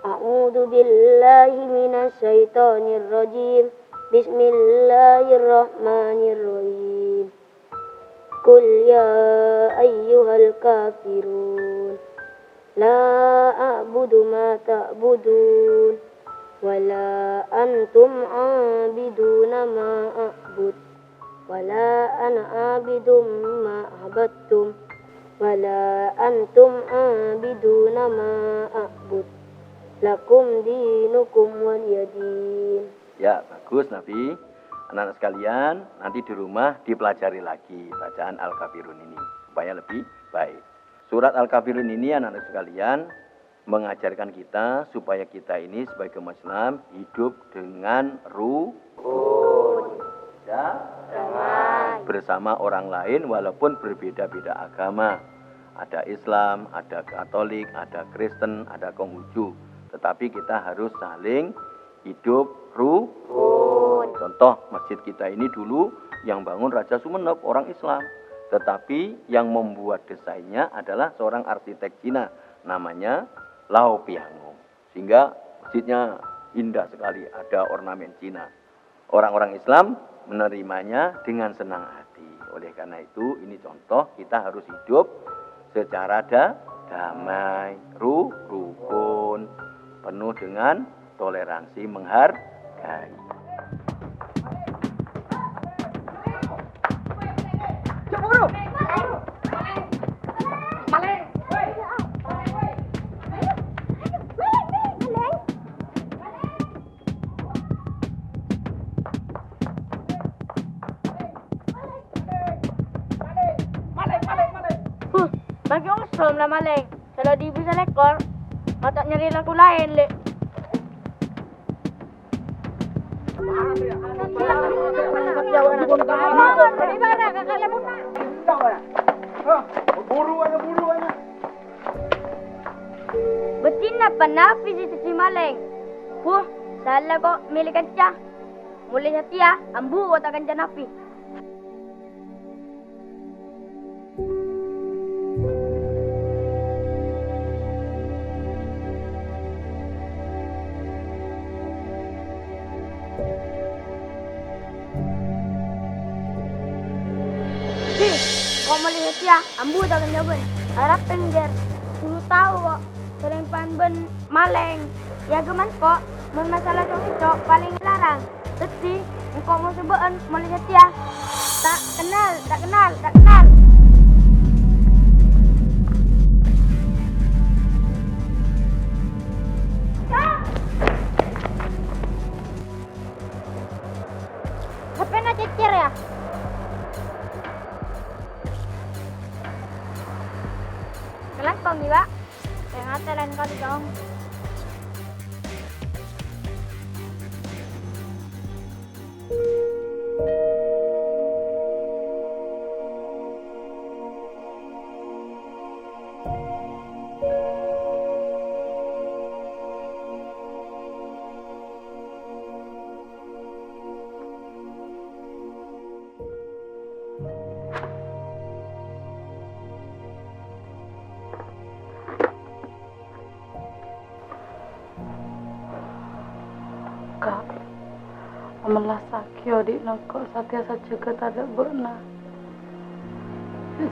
A'udzu billahi minasy syaithanir rajim. Bismillahirrahmanirrahim. Qul ya ayyuhal kafirun la a'budu ma ta'budun wala antum 'abiduna ma a'bud wala ana 'abidum ma 'abadtum wala antum 'abiduna ma a'bud lakum dinukum waliyadin. Ya, bagus Nabi. Anak-anak sekalian, nanti di rumah dipelajari lagi bacaan Al-Kafirun ini supaya lebih baik. Surat Al-Kafirun ini anak-anak sekalian mengajarkan kita supaya kita ini sebagai umat Islam hidup dengan rukun ya, bersama orang lain walaupun berbeda-beda agama. Ada Islam, ada Katolik, ada Kristen, ada Konghucu. Tetapi kita harus saling hidup rukun. Contoh masjid kita ini dulu yang bangun Raja Sumenep orang Islam. Tetapi yang membuat desainnya adalah seorang arsitek Cina. Namanya Lau Piangung. Sehingga masjidnya indah sekali. Ada ornamen Cina. Orang-orang Islam menerimanya dengan senang hati. Oleh karena itu ini contoh kita harus hidup secara damai, rukun, penuh dengan toleransi, menghargai. Cemburu. Bagi usum lah maleng. Kalau di bisa lekor, otak nyeri laku lain, Lek. Betina panapi si maleng. Salah kok milih kancah. Mulai setia, ambu otak kancah napi. Kau melihat ya, ambu tak akan jawaban. Harap tengger, dulu tahu kok. Sering panben maleng. Ya geman kok, mun masalah cocok paling larang. Teti, engkau mau sebaan melihat ya. Tak kenal. HP na cecer ya? Kelas kong di Pak. Yang ada lain kali dong. Kak, amalah sakyo di nangkok satya saja ke tada berna.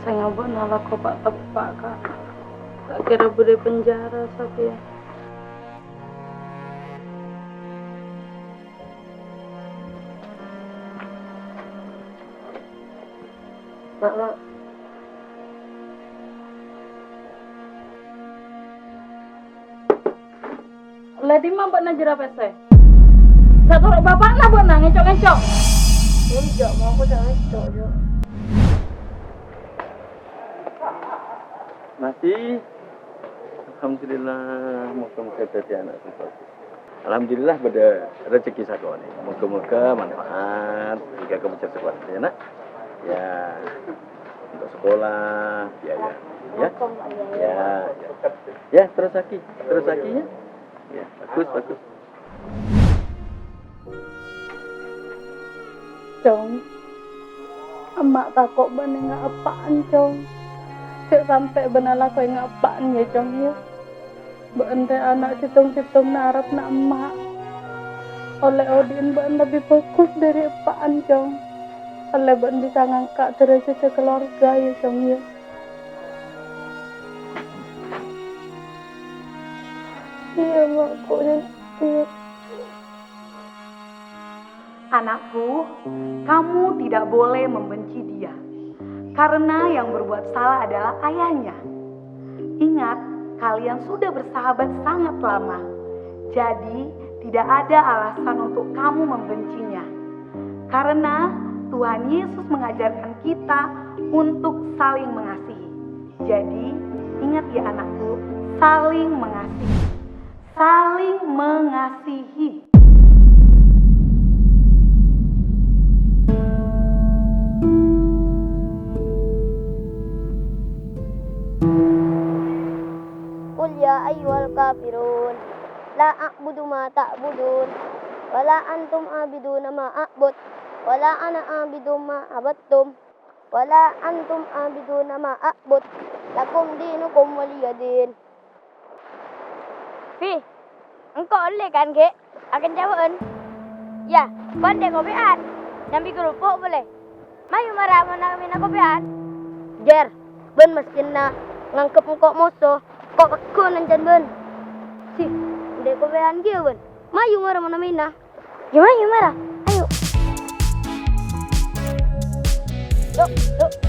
Saya ngabuk nala ko pak tepak kak. Tak kira bude penjara satya. Mak. Ladi mah buat najera pese. Satu orang bapak lah buat nang ngecok-ngecok. Ngecok, mau aku tak ngecok je. Masih. Alhamdulillah, moga-moga jadi anak super. Alhamdulillah pada rezeki sakone. Moga-moga manfaat jika kamu bisa sekolah ya nak. Ya, untuk sekolah, biaya. Ya, terus lagi ya. Ya, bagus. Cong, emak takut bener nggak apaan cong. Cek sampai benar lah kau ingat apaan ya cong ya. Ben teh anak situng-situng narap na emak. Oleh Odin ben lebih bagus dari apaan Jong. Oleh ben bisa ngangkat derajat keluarga ya Jong ya. Iya makku ya. Iya. Anakku, kamu tidak boleh membenci dia. Karena yang berbuat salah adalah ayahnya. Ingat, kalian sudah bersahabat sangat lama. Jadi, tidak ada alasan untuk kamu membencinya. Karena Tuhan Yesus mengajarkan kita untuk saling mengasihi. Jadi, ingat ya anakku, saling mengasihi. Saling mengasihi. Qul ya ayyuhal kafirun la a'budu ma ta'budun wala antum abiduna ma a'bud wala ana abidu ma abattum wala antum abiduna ma a'bud lakum dinukum waliyadin. Fi, engkau oleh kan ke? Akan jawabin. Ya, pandai kopian. Nyambi kerupuk boleh. Mayu marah mana mina kopian. Jer, ben maskinna ngangkep engkau musuh. Kok aku nancan ben? Si, dek kopian kia ben. Mayu marah mana mina. Ya mayu marah. Ayo. Yuk, yuk.